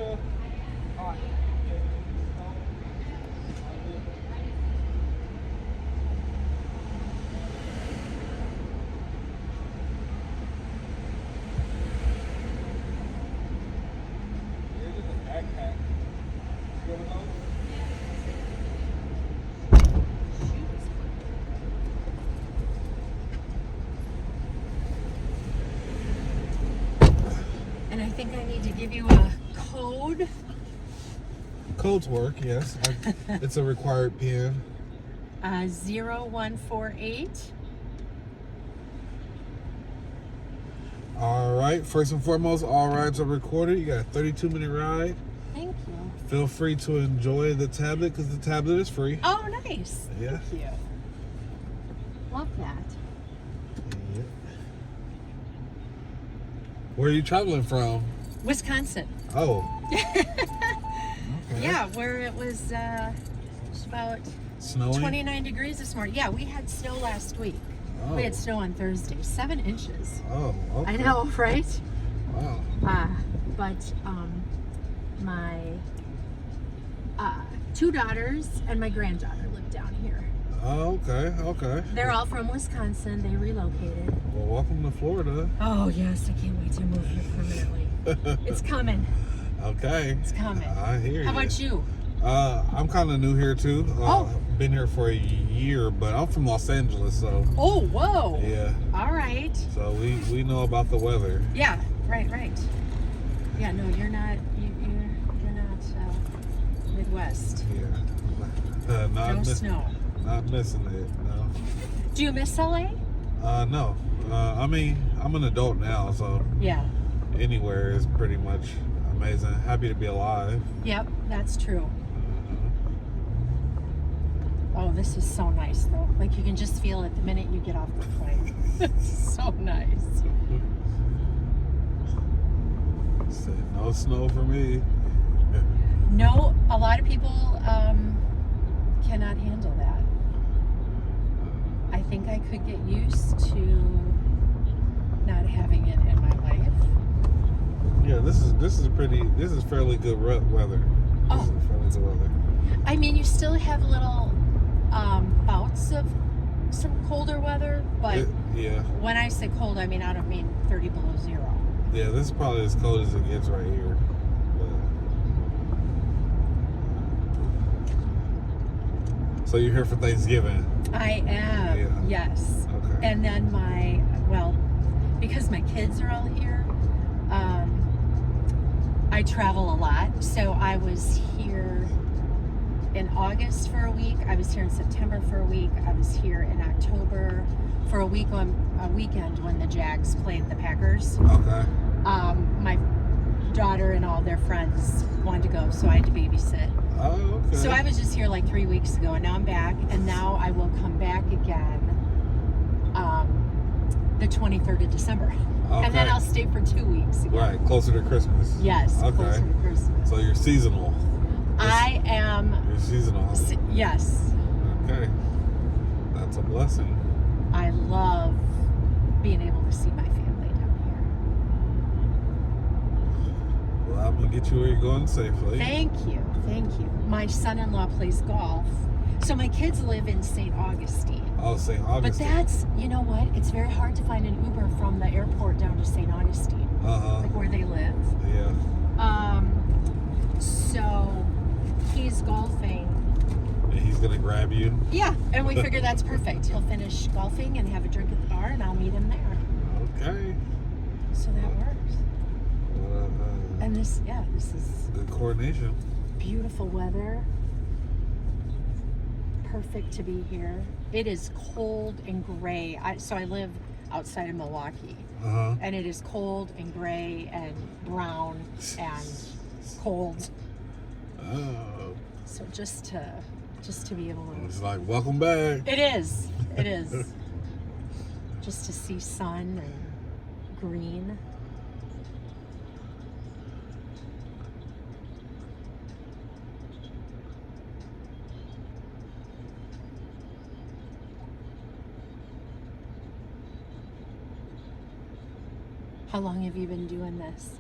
Alicia. Hi. Here's just a backpack. You want those? And I think I need to give you a code. Codes work, yes. It's a required PIN. 0148. All right. First and foremost, all rides are recorded. You got a 32-minute ride. Thank you. Feel free to enjoy the tablet because the tablet is free. Oh, nice. Yeah. Thank you. Love that. Yeah. Where are you traveling from? Wisconsin. Oh. Okay. Yeah, where it was just about Snowing? 29 degrees this morning. Yeah, we had snow last week. Oh. We had snow on Thursday, 7 inches. Oh, okay. I know, right? Wow. But my 2 daughters and my granddaughter live down here. Oh, okay, okay. They're all from Wisconsin. They relocated. Well, welcome to Florida. Oh, yes. I can't wait to move here permanently. It's coming. Okay. It's coming. I hear you. How about you? I'm kind of new here, too. Been here for a year, but I'm from Los Angeles, so... Oh, whoa. Yeah. All right. So we know about the weather. Yeah, right. Yeah, no, you're not, you're not Midwest. Yeah. No snow. Not missing it, no. Do you miss LA? No. I mean, I'm an adult now, so Yeah. anywhere is pretty much amazing. Happy to be alive. Yep, that's true. Oh, this is so nice, though. Like, you can just feel it the minute you get off the plane. It's so nice. Said no snow for me. No, a lot of people cannot handle that. I think I could get used to not having it in my life. Yeah, this is fairly good weather. This is fairly good weather. I mean, you still have little bouts of some colder weather, but Yeah. when I say cold, I mean, I don't mean 30 below zero. Yeah, this is probably as cold as it gets right here. So you're here for Thanksgiving? I am, Yeah. yes. Okay. And then because my kids are all here, I travel a lot. So I was here in August for a week. I was here in September for a week. I was here in October for a week on a weekend when the Jags played the Packers. Okay. My daughter and all their friends wanted to go, so I had to babysit. Oh, okay. So I was just here like 3 weeks ago, and now I'm back, and now I will come back again the 23rd of December. Okay. And then I'll stay for 2 weeks again. Right, closer to Christmas. Yes, Okay. closer to Christmas. So you're seasonal. I am, You're seasonal. yes. Okay. That's a blessing. I love being able to see my family down Well, I'm going to get you where you're going safely. here. Thank you. My son-in-law plays golf. So my kids live in St. Augustine. Oh, St. But Augustine. that's, you know what? It's very hard to find an Uber from the airport down to St. Augustine, like where they live. Yeah. So he's golfing. And he's going to grab you. Yeah, and we figure that's perfect. He'll finish golfing and have a drink at the bar, and I'll meet him there. Okay. So that works. And this is Good coordination. beautiful weather. Perfect to be here. It is cold and gray. So I live outside of Milwaukee, and it is cold and gray and brown and cold. Oh. So just to be able to. It's like, welcome back. It is. Just to see sun and green. How long have you been doing this?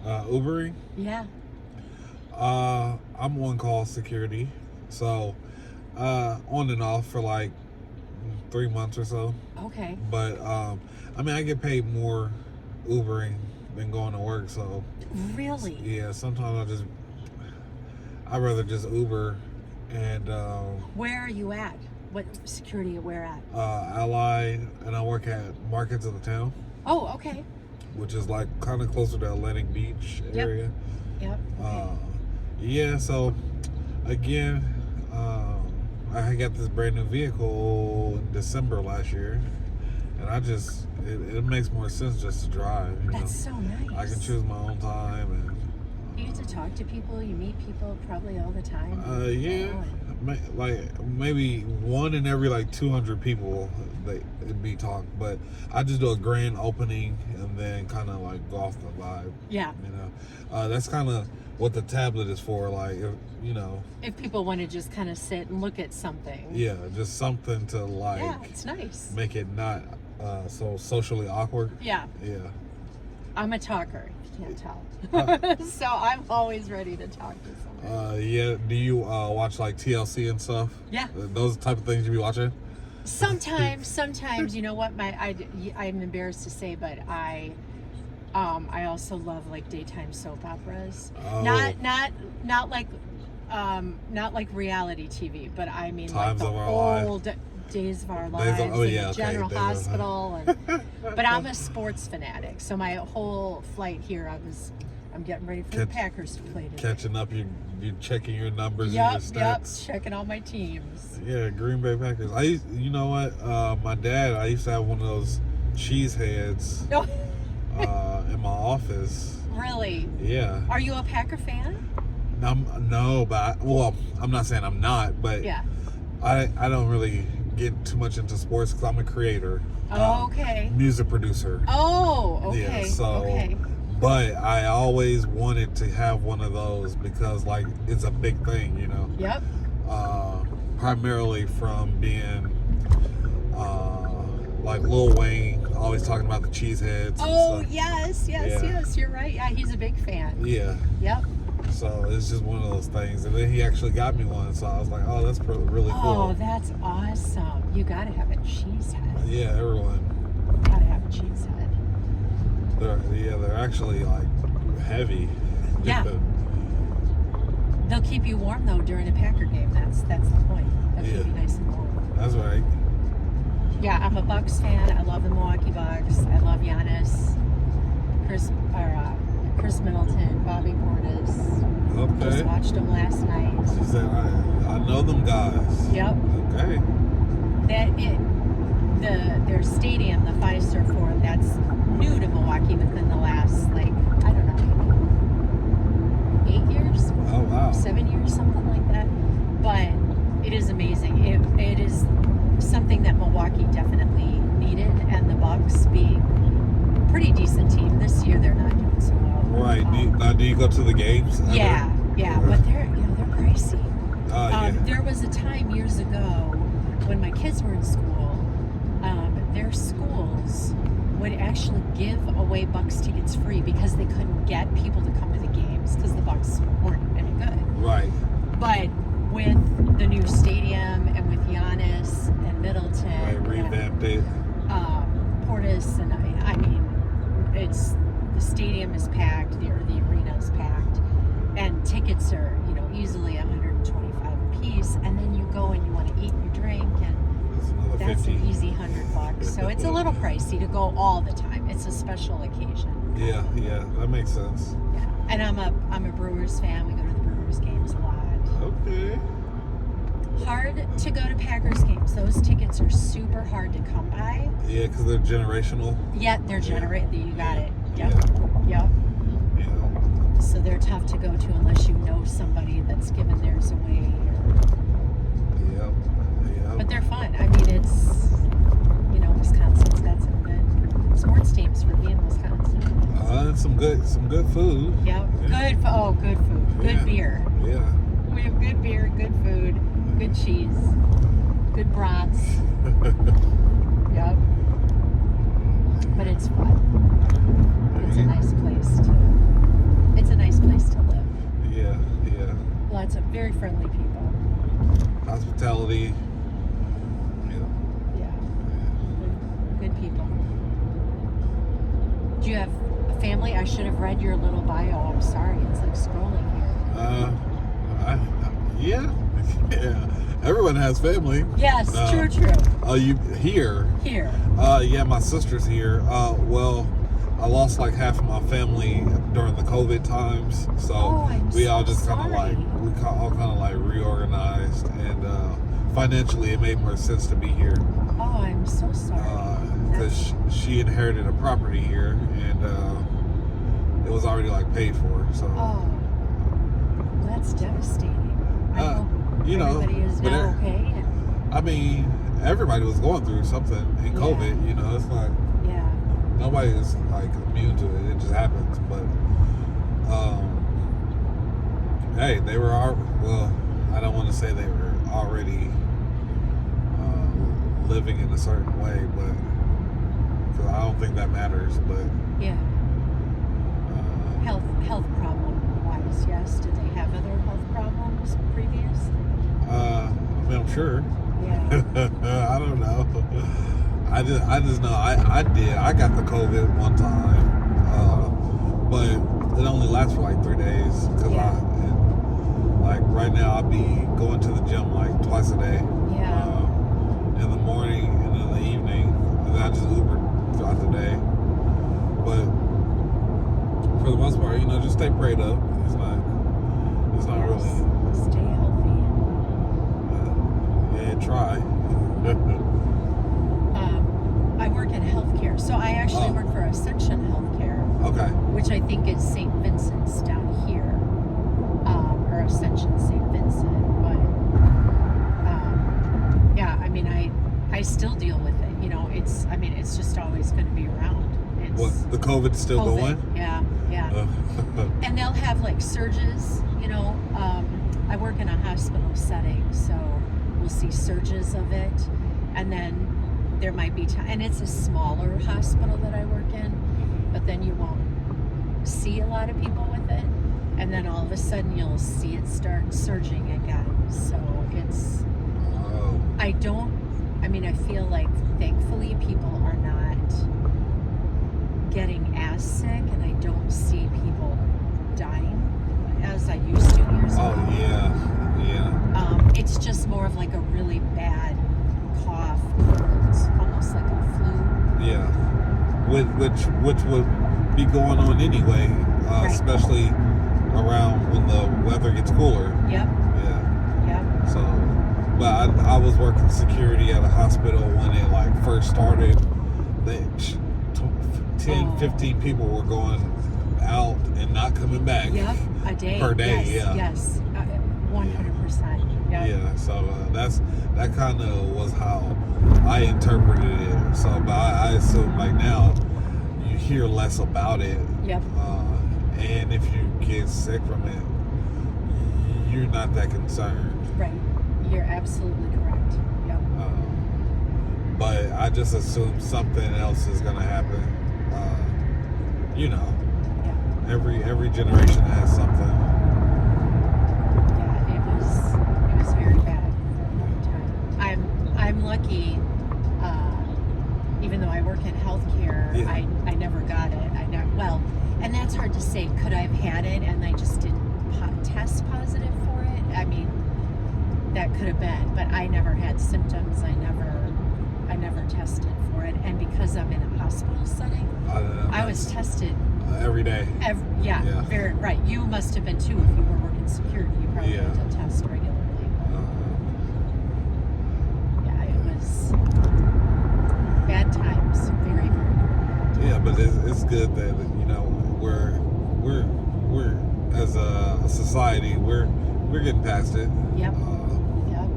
Ubering? Yeah. I'm on call security, so on and off for like 3 months or so. Okay. But I mean, I get paid more Ubering than going to work, so Really? yeah. Sometimes I'd rather just Uber and Where are you at? What security? Where at? Ally, and I work at Markets of the Town, Oh, okay. which is like kind of closer to Atlantic Beach area. Yep. Okay. Yeah, so again, I got this brand new vehicle in December last year, and it makes more sense just to drive. You That's know? so nice. I can choose my own time, and You get to talk to people. You meet people probably all the time. yeah, like maybe one in every like 200 people it'd be talk, but I just do a grand opening and then kind of like go off the vibe. Yeah. You know, that's kind of what the tablet is for. Like, you know, If people want to just kind of sit and look at something. yeah, just something to like Yeah, it's nice. make it not so socially awkward. Yeah. Yeah. I'm a talker, if you can't tell. So I'm always ready to talk to someone. Yeah. Do you watch like TLC and stuff? Yeah. Those type of things you be watching? Sometimes, you know what? I'm embarrassed to say, but I also love like daytime soap operas. Oh. Not like reality TV, but I mean Times like of the Our Lives. old Days of Our Days Lives, of- oh, and yeah, the okay, General Days of Our- Hospital, but I'm a sports fanatic. So my whole flight here, I'm getting ready for the Packers to play today. Catching up, you're checking your numbers Yep, and your stats. checking all my teams. Yeah, Green Bay Packers. You know what? My dad, I used to have one of those cheese heads No, in my office. really? Yeah. Are you a Packer fan? No, but I'm not saying I'm not, but Yeah. I don't really get too much into sports because I'm a creator. Oh, okay. Music producer. Oh, okay. Yeah, so, okay. But I always wanted to have one of those because, like, it's a big thing, you know. Yep. Primarily from being, like Lil Wayne, always talking about the cheeseheads. Oh, and stuff. yes. Yeah. You're right. Yeah, he's a big fan. Yeah. Yep. So it's just one of those things, and then he actually got me one, so I was like, "Oh, that's really cool." Oh, that's awesome. You gotta have a cheese head. Yeah, everyone. Gotta have a cheese head. They're actually like heavy. Yeah. They'll keep you warm though during a Packer game. That's the point. They'll keep you nice and warm. That's right. Yeah, I'm a Bucks fan. I love the Milwaukee Bucks. I love Giannis, Chris Middleton, Bobby Portis. Okay. Just watched them last night. She said, "I know them guys." Yep. Okay. Their stadium, the Fiserv Forum, that's new to Milwaukee within the last, like, I don't know, 8 years, Oh wow. 7 years, something like that. But it is amazing. It is something that Milwaukee definitely needed, and the Bucks being a pretty decent team. This year they're not doing so well. Right. Do you go to the games? ever? Yeah, but they're pricey. Oh yeah. There was a time years ago when my kids were in school, their schools would actually give away Bucks tickets free because they couldn't get people to come to the games because the Bucks weren't any good. Right. But with the new stadium and with Giannis and Middleton, Right. Revamped it. Portis, and I mean, the stadium is packed, the arena is packed, and tickets are easily $125 a piece, and then you go and you want to eat and drink, and That's another that's 50. an easy $100. So it's a little pricey to go all the time. It's a special occasion. Yeah. That makes sense. Yeah, and I'm a Brewers fan. We go to the Brewers games a lot. Okay. Hard to go to Packers games. Those tickets are super hard to come by. Yeah, because they're generational. Yet they're generated. You got it. Yep. Yeah. Yep. Yeah. So they're tough to go to unless you know somebody that's given theirs away. Yep. But they're fun. I mean, it's Wisconsin's got some good sports teams for being Wisconsin. And some good food. Yep. Yeah. Good food. Good Yeah. beer. Yeah. We have good beer, good food, good cheese, good brats. Yep. But it's fun. It's a nice place to live. Yeah. very friendly people. Hospitality. Yeah. Good people. Do you have a family? I should have read your little bio. I'm sorry. It's like scrolling here. Yeah. Yeah. Everyone has family. Yes, true. You here? Here. Yeah, my sister's here. Well, I lost like half of my family during the COVID times, so we all just kind of like reorganized, and financially it made more sense to be here. Oh, I'm so sorry. Because she inherited a property here, and it was already like paid for. So. Oh, that's devastating. I hope you know, everybody is now okay. I mean, everybody was going through something in COVID. You know, it's not. Yeah. Nobody is like immune to it. It just happens. But hey, they were well. I don't want to say they were already living in a certain way, but cause I don't think that matters. But yeah. Health problem wise, yes. Did they have other health problems previous? I mean, I'm sure. Yeah. I don't know. I just know I got the COVID one time, but it only lasts for like 3 days because like right now I'll be going to the gym like twice a day. Yeah. In the morning and in the evening, and then I just Uber throughout the day. But for the most part, you know, just stay prayed up. It's not really. Stay healthy. Yeah, try. I work in healthcare, so I actually work for Ascension Healthcare. Okay. Which I think is St. Vincent's down here, or Ascension St. Vincent. But yeah, I mean, I still deal with it. You know, it's just always going to be around. What, the COVID's still going? Yeah. And they'll have like surges. You know, I work in a hospital setting, so we'll see surges of it, and then there might be time, and it's a smaller hospital that I work in, but then you won't see a lot of people with it, and then all of a sudden you'll see it start surging again. So it's I feel like thankfully people are not getting as sick, and I don't see people dying as I used to years ago. Oh yeah. It's just more of like a really bad cough, cold, almost like a flu. Yeah, which would be going on anyway, Right. especially around when the weather gets cooler. Yep. Yeah. So, but I was working security at a hospital when it like first started. 15 people were going out and not coming back. Yep. A day. Per day. Yes. 100%. Yep. Yeah. So that kind of was how I interpreted it. So, but I assume like now you hear less about it. Yep. And if you get sick from it, you're not that concerned. Right. You're absolutely correct. Yep. But I just assume something else is gonna happen. You know, Yeah. every generation has something. Yeah. It was very bad for a long time. I'm lucky. Even though I work in healthcare, Yeah. I never got it. And that's hard to say. Could I have had it and I just didn't test positive for it? I mean, that could have been, but I never had symptoms. I never tested for it, and because I'm in a hospital setting, I was tested every day. Yeah. Very right. You must have been too if you were working security. You probably had to test regularly. Yeah, it was bad times. Very, very bad. Yeah, but it's good that you know we're as a society we're getting past it. Yep. Yep.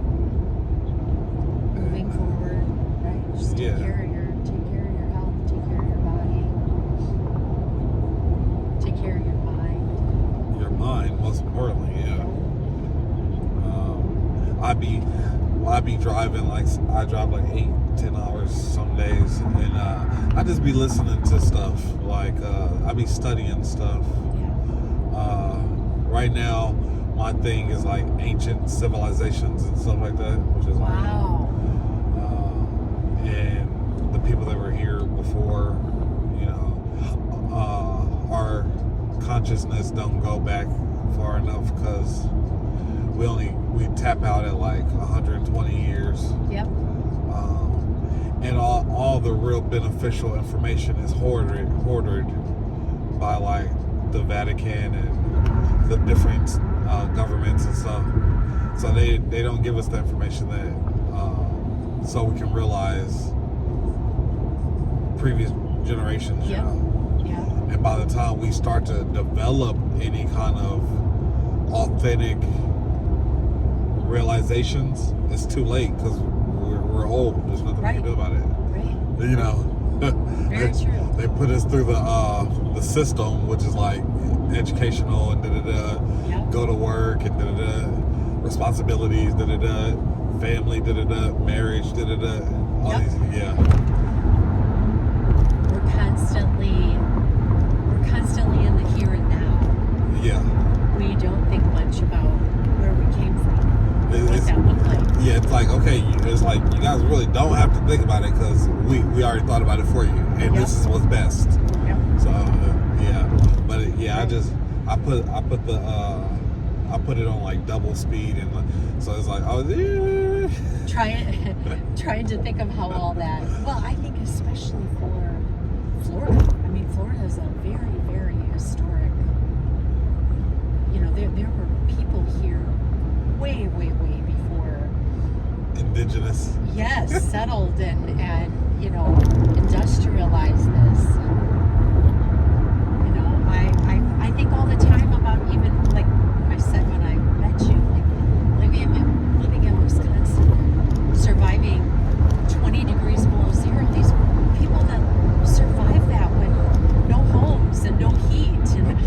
Moving forward, right? Just take care of your health, take care of your body, take care of your mind. Your mind, most importantly, yeah. I be driving I drive like 8-10 hours some days, and I just be listening to stuff I be studying stuff. Yeah. Right now my thing is like ancient civilizations and stuff like that, which is Wow. and the people that were here before, you know, our consciousness don't go back far enough because we tap out at like 120 years. Yep. And all the real beneficial information is hoarded by like the Vatican and the different governments and stuff. So they don't give us the information that so we can realize previous generations. Yep. You know? Yeah. And by the time we start to develop any kind of authentic realizations, it's too late because we're old. There's nothing we can do about it. Right. You know, Very true. they put us through the system, which is like educational and Yep. go to work and responsibilities, family, marriage, all Yep. these, yeah. We're constantly in the here and now. Yeah. We don't think much about where we came from, what It's- that looked like. Yeah, it's like, okay, it's like you guys really don't have to think about it because we already thought about it for you, and Yep. this is what's best. Yep. So yeah, but I put it on like double speed, and so it's like Trying to think of how all that. Well, I think especially for Florida. I mean, Florida is a very, very historic. You know, there were people here way before. indigenous. Yes, settled and you know, industrialized this. You know, I think all the time about, even like I said when I met you, like living in Wisconsin, surviving 20 degrees below zero. These people that survived that with no homes and no heat, and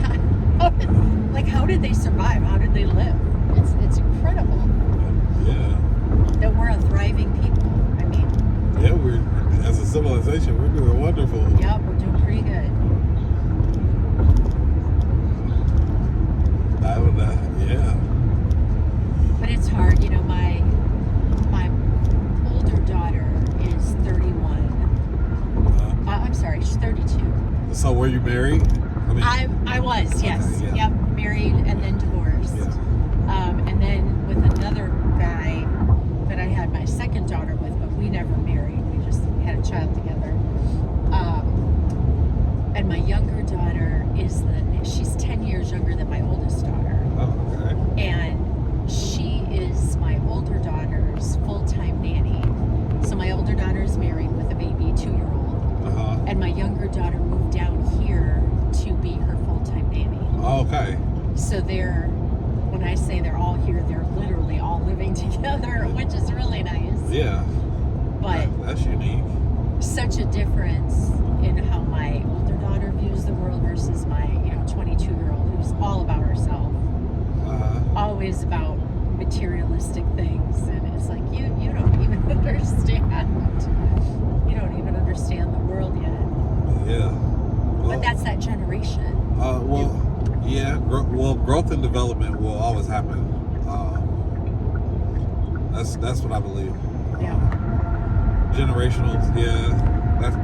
how did they survive? How did they live? It's incredible Yeah, that we're a thriving people. I mean, yeah, we're as a civilization, we're doing wonderful. yeah, we're doing pretty good. Yeah. But it's hard, you know. My older daughter is 31. I'm sorry, she's 32. So were you married? I mean, I was, yes. Okay, yeah. Yep, married and then divorced. Yeah. And then with another guy that I had my second daughter with, but we never married. We just had a child together. And my younger daughter she's 10 years younger than my oldest daughter. Oh, okay. And she is my older daughter's full-time nanny. So my older daughter is married with a baby, 2-year-old. And my younger daughter moved down here to be her full-time nanny. Okay. So when I say they're all here, they're literally all living together, which is really nice. Yeah. But That's unique. such a difference in how my older daughter views the world versus my 22-year-old who's all about herself. Always about materialistic things, and it's like you don't even understand. You don't even understand the world yet. Yeah. Well, But that's that generation. Yeah. Growth and development will always happen. That's what I believe. Yeah. Generational, yeah,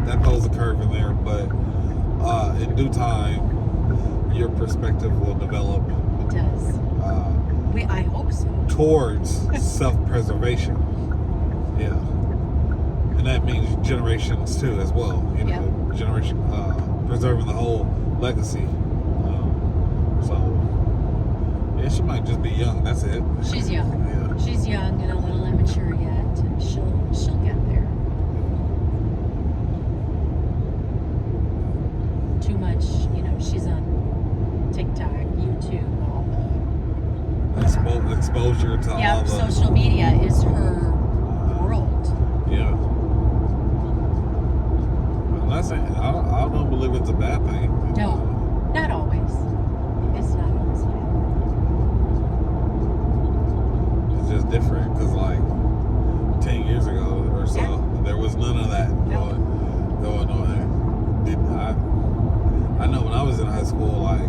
that throws a curve in there, but in due time, your perspective will develop It does. I hope so. towards self-preservation. Yeah, and that means generations too, as well. You know, generation preserving the whole legacy. So yeah, she might just be young. That's it. She's young. Yeah. She's young and a little immature yet, and she'll get there. Too much, she's on TikTok, YouTube, all Exposure to the all the social media is her world. yeah. Unless I don't believe it's a bad thing. No, not always. It's not always bad. It's just different because like 10 years ago or so, there was none of that going on. I know when I was in high school, like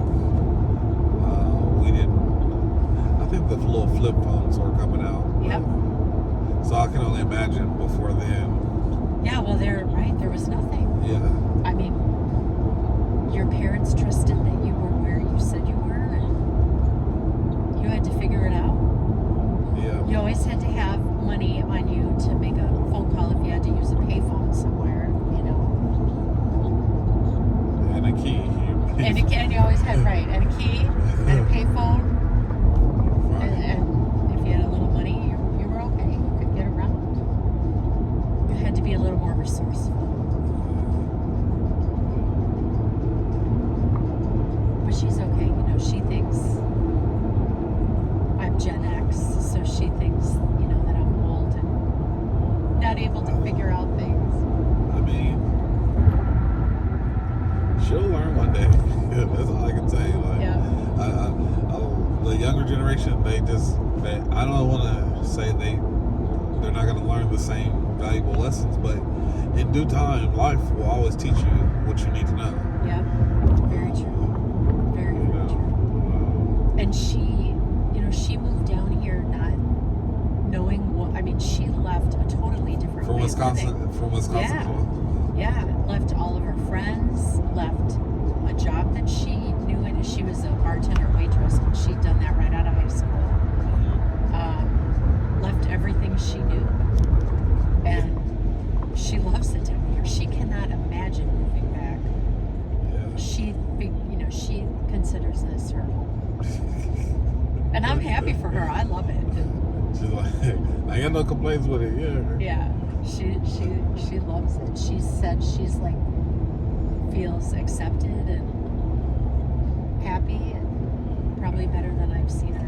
we didn't. I think the little flip phones were coming out. Yep. So I can only imagine before then. Yeah, well, they're right. There was nothing. Yeah. I mean, your parents trusted that you were where you said you were, and you had to figure it out. Yeah. You always had to have money on you to make a phone call if you had to use a payphone somewhere, you know. And a key. And you always had, right, and a key, and a payphone, and if you had a little money, you were okay. You could get around. You had to be a little more resourceful. But she's okay, you know, she thinks I'm Gen X, so she thinks, you know, that I'm old and not able to figure out things. I mean, she'll learn one day. That's all I can say. Like, Yeah. the younger generation, I don't want to say they're not going to learn the same valuable lessons, but in due time, life will always teach you what you need to know. Yeah, very true. Very, You very true. know, And she, you know, she moved down here not knowing what, I mean, she left a totally different from way of Wisconsin, living. Yeah, left all of her friends, left a job that she knew, and she was a bartender waitress, and she'd done that right out of high school. Left everything she knew, and she loves it down here. She cannot imagine moving back. Yeah. She considers this her home, and I'm happy for her. I love it. She's like, I got no complaints with it. Yeah. Yeah, she loves it. She said she's like feels accepted and happy, and probably better than I've seen her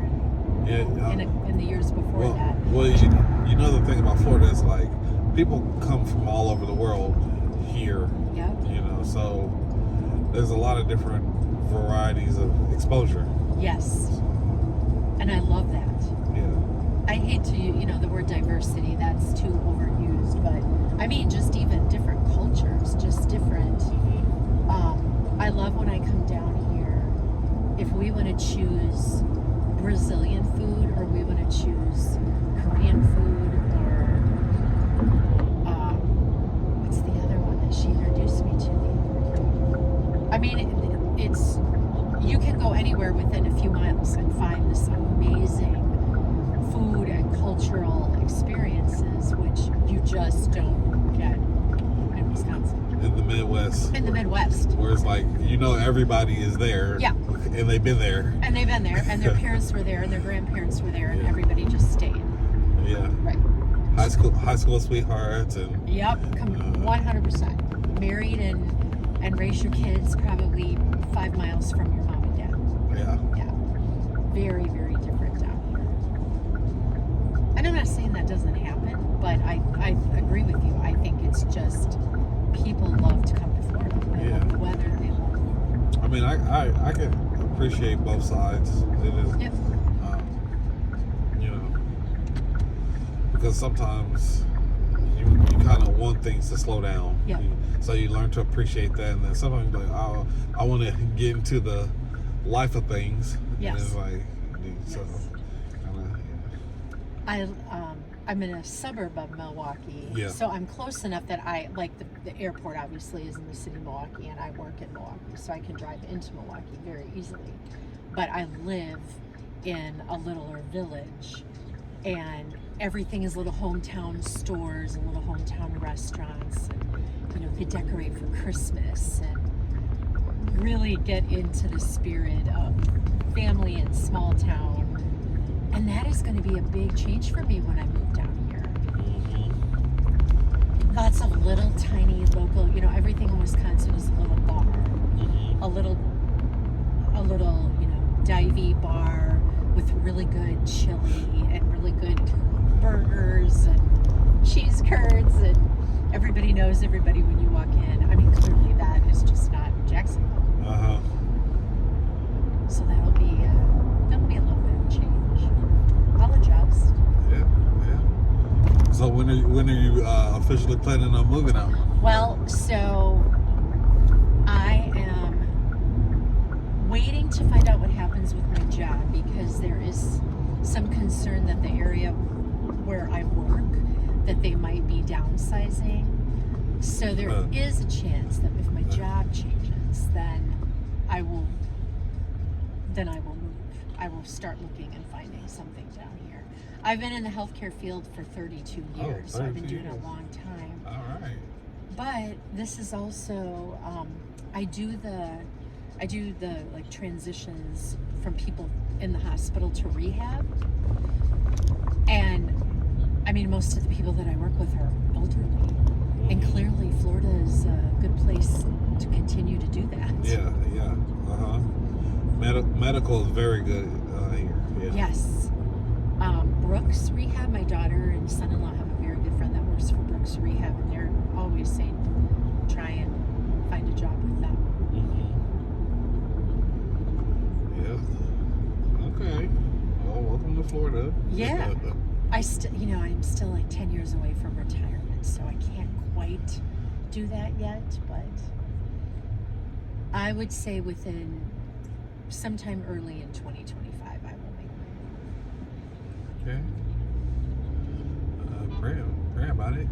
in the years before that. Well, you know the thing about Florida is like people come from all over the world here. Yep. You know, so there's a lot of different varieties of exposure. Yes, and I love that. Yeah. I hate to, you know, the word diversity, that's too overused, but I mean, just even different cultures, just different. I love when I come down here, if we want to choose Brazilian food, or we want to choose Korean food, or what's the other one that she introduced me to? I mean, it's, you can go anywhere within a few miles and find this amazing food and cultural experiences, which you just don't get in Wisconsin. In the Midwest. In the Midwest. Where it's like, you know, everybody is there. Yeah. And they've been there. And they've been there, and their parents were there, and their grandparents were there, and Yeah. everybody just stayed. Yeah. Right. High school sweethearts and. Yep, 100%. Married and raise your kids probably 5 miles from your mom and dad. Yeah. Yeah. Very, very different down here. And I'm not saying that doesn't happen, but I agree with you. I think it's just people love to come to Florida. They love the weather. They love. I mean, I can appreciate both sides. It is. Yep. You know, because sometimes you kind of want things to slow down. Yeah. So you learn to appreciate that, and then sometimes you're like, oh, I want to get into the life of things. Yes. And it's like, so, Yes. kinda, I'm in a suburb of Milwaukee, Yeah. so I'm close enough that I like the airport. Obviously, is in the city of Milwaukee, and I work in Milwaukee, so I can drive into Milwaukee very easily. But I live in a littler village, and everything is little hometown stores and little hometown restaurants. And, you know, they decorate for Christmas and really get into the spirit of family and small town. And that is going to be a big change for me when I move down here. Lots of little tiny local, you know, everything in Wisconsin is a little bar, a little, you know, divey bar with really good chili and really good burgers and cheese curds, and everybody knows everybody when you walk in. I mean, clearly that is just not Jacksonville. So that'll be a little bit of change. I'll adjust. Yeah. So when are you officially planning on moving out? Well, so I am waiting to find out what happens with my job, because there is some concern that the area where I work, that they might be downsizing. So there is a chance that if my job changes, then I will move. I will start looking and finding something down here. I've been in the healthcare field for 32 years, so I've been doing it a long time. All right. But this is also I do the like transitions from people in the hospital to rehab, and I mean most of the people that I work with are elderly, and clearly Florida is a good place to continue to do that. Yeah. Medical is very good here. Yeah. Yes. Brooks Rehab, my daughter and son-in-law have a very good friend that works for Brooks Rehab, and they're always saying try and find a job with them. Yeah. Okay. Well, welcome to Florida. Yeah. I'm still like 10 years away from retirement, so I can't quite do that yet, but I would say within sometime early in 2025 I will make my move. Okay. Pray about it.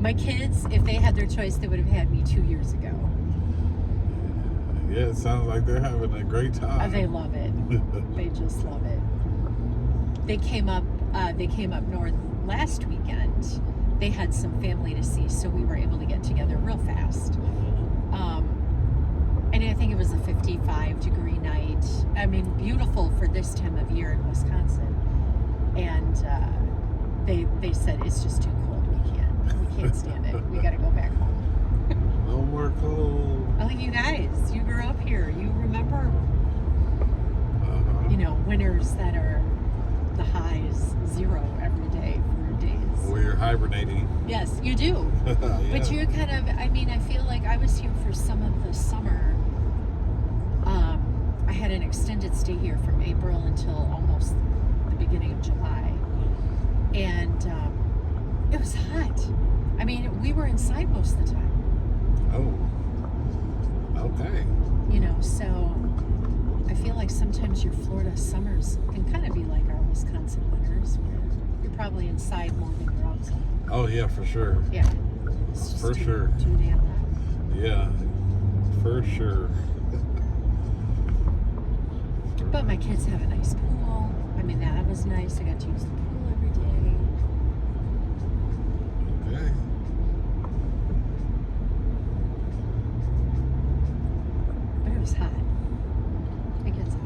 My kids, if they had their choice, they would have had me 2 years ago. Yeah, it sounds like they're having a great time. They love it. They just love it. They came up north last weekend. They had some family to see, so we were able to get together real fast. And I think it was a 55-degree night. I mean, beautiful for this time of year in Wisconsin. And they said it's just too cold. We can't stand it. We got to go back home. No more cold. Oh, you guys, you grew up here. You remember, winters that are the highs 0 every day for days. Where you're hibernating. Yes, you do. Yeah. But you're kind of, I feel like I was here for some of the summer. I had an extended stay here from April until almost the beginning of July. And it was hot. We were inside most of the time. Oh. Okay. So I feel like sometimes your Florida summers can kind of be like our Wisconsin winters, where you're probably inside more than you're outside. Oh yeah, for sure. Yeah. It's just For sure. Too damn hot. Yeah, for sure. But my kids have a nice pool. That was nice. I got to use the pool every day. Okay. But it was hot. It gets hot.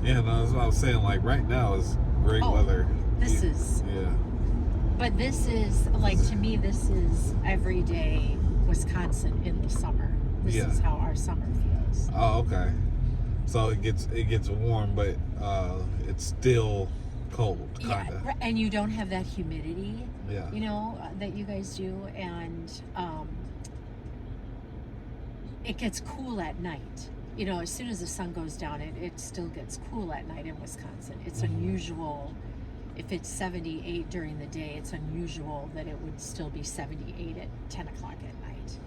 Yeah, no, that's what I was saying. Like right now is great weather. This Yeah. is. Yeah. But this is, like, to me, this is everyday Wisconsin in the summer. This is how our summer feels. Oh, okay. So it gets warm, but it's still cold, kind of. Yeah, and you don't have that humidity, Yeah. That you guys do, and it gets cool at night. As soon as the sun goes down, it still gets cool at night in Wisconsin. It's unusual. If it's 78 during the day, it's unusual that it would still be 78 at 10 o'clock at night.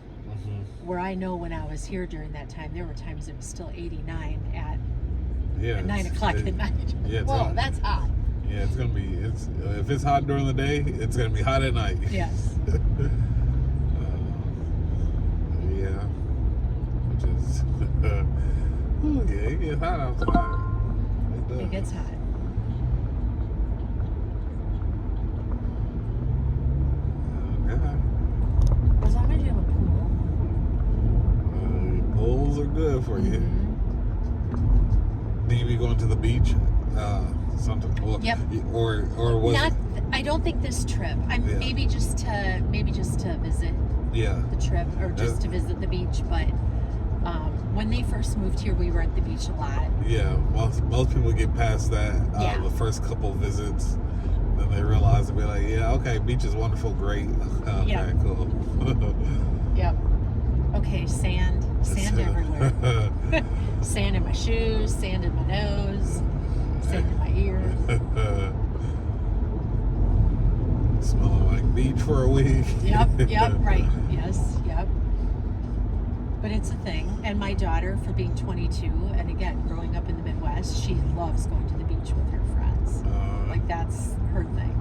Where I know when I was here during that time, there were times it was still 89 at 9 o'clock at night. Yeah, whoa, hot. that's hot. Yeah, it's gonna be. If it's hot during the day, it's gonna be hot at night. Yes. Yeah. Which is. Yeah, it gets hot outside. It gets hot. As long as you have a pool. Pools are good for you. Do you be going to the beach? Something. Well, Yep. Or was Not. it? I don't think this trip. Maybe just to visit Yeah. the trip, or just to visit the beach. But when they first moved here, we were at the beach a lot. Yeah. Most people get past that the first couple visits, then they realize and be like, yeah, okay, beach is wonderful, great. Okay, Yeah. cool. Yep. Okay, sand everywhere. Sand in my shoes, sand in my nose, sand in my ears. Smelling like beach for a week. Yep, right. Yes, yep. But it's a thing. And my daughter, for being 22, and again, growing up in the Midwest, she loves going to the beach with her friends. Like, that's her thing.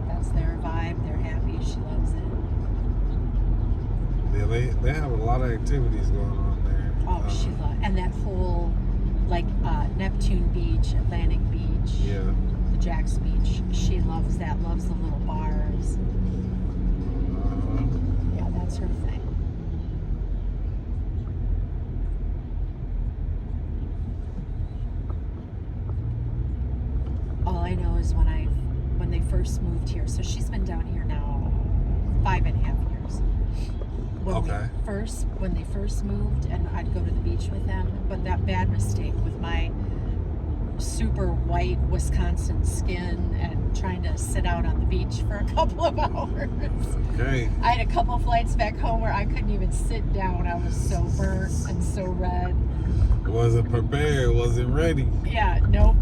That's their vibe. They're happy. She loves it. Yeah, they have a lot of activities going on there. Oh, she loves, and that whole, like, Neptune Beach, Atlantic Beach, Yeah. the Jack's Beach. She loves that. Loves the little bars. Yeah, that's her thing. All I know is when they first moved here. So she's been down here now 5.5 years. When they first moved, and I'd go to the beach with them. But that bad mistake with my super white Wisconsin skin and trying to sit out on the beach for a couple of hours. Okay. I had a couple flights back home where I couldn't even sit down. I was so burnt and so red. Wasn't prepared, wasn't ready. Yeah, nope.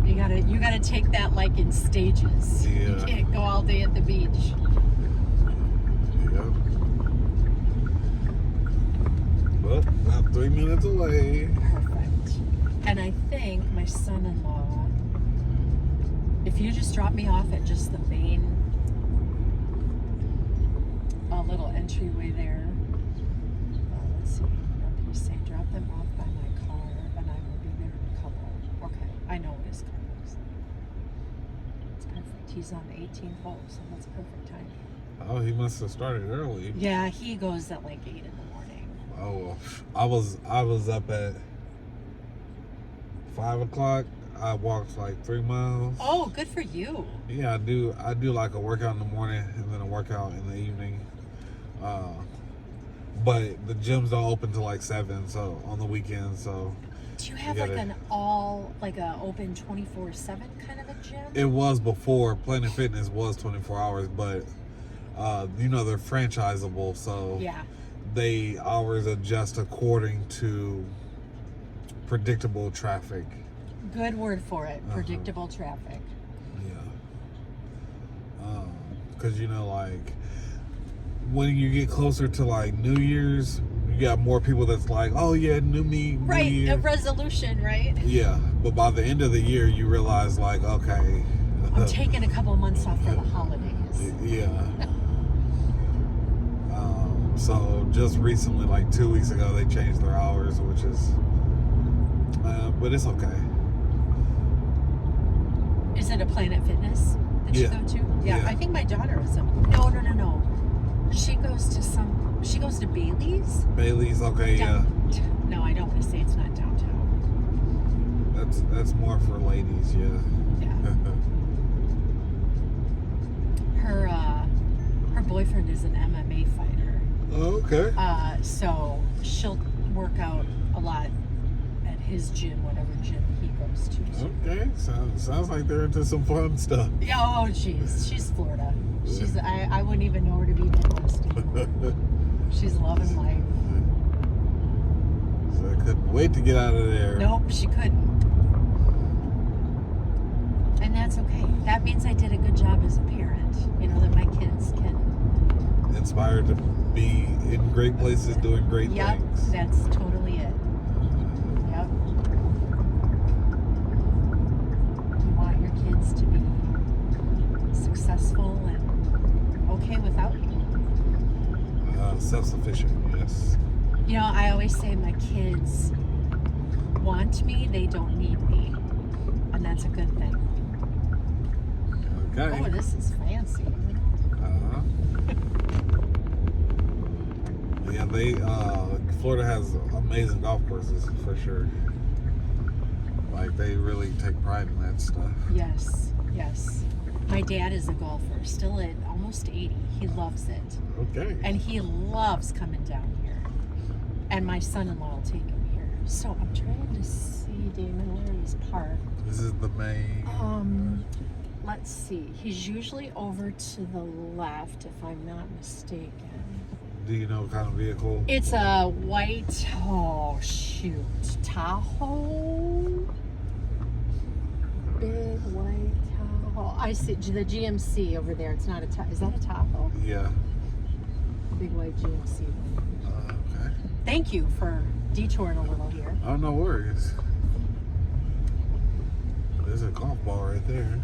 You gotta take that like in stages. Yeah. You can't go all day at the beach. Yep. Well, about 3 minutes away. Perfect. And I think my son-in-law, if you just drop me off at just the main little entryway there. Let's see. You say drop them off by my car, and I will be there in a couple. Okay, I know what his car is. It's perfect. He's on the 18th hole, so that's perfect timing. Oh, he must have started early. Yeah, he goes at like 8 in the morning. Oh, I was up at 5 o'clock. I walked like 3 miles. Oh, good for you. Yeah, I do like a workout in the morning and then a workout in the evening. But the gyms don't open till like 7, so on the weekends. So do you have gotta, like a open 24/7 kind of a gym? it was before Planet Fitness was 24 hours, but they're franchisable, so Yeah. they hours adjust according to predictable traffic. Good word for it. Predictable traffic. Yeah. Because like when you get closer to like New Year's, you got more people that's like, oh yeah, new me, new Right, year. a resolution, right? Yeah, but by the end of the year, you realize like, okay, I'm taking a couple months off for the holidays. yeah. So just recently, like 2 weeks ago, they changed their hours, which is, but it's okay. Is it a Planet Fitness that you Yeah. go to? Yeah, Yeah. I think my daughter is no. She goes to Bailey's. Bailey's, okay, yeah. No, I don't want to say it's not downtown. That's more for ladies, yeah. Yeah. Her boyfriend is an MMA fighter. Oh, okay. So she'll work out a lot at his gym, whatever gym he goes to. Okay, sounds like they're into some fun stuff. Yeah, oh, jeez. She's Florida. I wouldn't even know her to be Midwest anymore. She's loving life. So I couldn't wait to get out of there. Nope, she couldn't. And that's okay. That means I did a good job as a parent. That my kids can. Inspired to be in great places doing great Yep, things. that's totally it. Yep. You want your kids to be successful and okay without you. Self-sufficient, yes. I always say my kids want me, they don't need me. And that's a good thing. Okay. Oh, this is fancy. Yeah, Florida has amazing golf courses for sure. Like they really take pride in that stuff. Yes. My dad is a golfer, still at almost 80. He loves it. Okay. And he loves coming down here. And my son-in-law will take him here. So I'm trying to see, Damon, where he's parked. This is the main. Let's see. He's usually over to the left, if I'm not mistaken. Do you know what kind of vehicle? It's a white, Tahoe. Big white Tahoe. I see the GMC over there. It's not a Tahoe. Is that a Tahoe? Yeah. Big white GMC. Thank you for detouring a little here. Oh, no worries. There's a golf ball right there.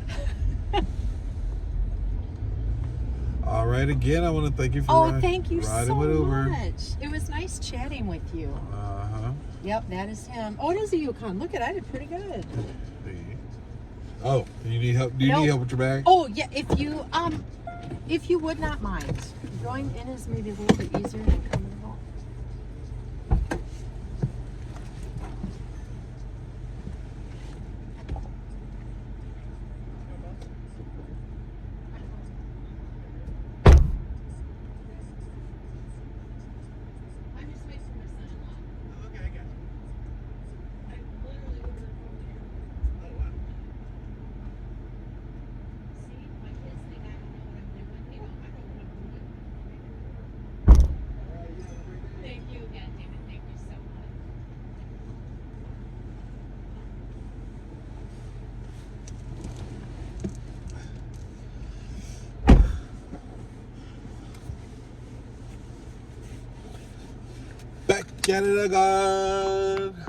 All right, again, I want to thank you for Thank you riding so with Uber. much. It was nice chatting with you. Uh-huh. Yep, that is him. Oh, it is a Yukon. Look at, I did pretty good. Oh, you need help? Do you need help with your bag? Oh yeah, if you would not mind, going in is maybe a little bit easier than coming out. I'm just waiting for my son-in-law. Okay, I got you. I literally ordered from there. Oh, wow. See, my kids think I don't know what I'm doing. You know, I know what I'm doing. All right, you have a great day. Thank you again, David. Thank you so much. Back at it again.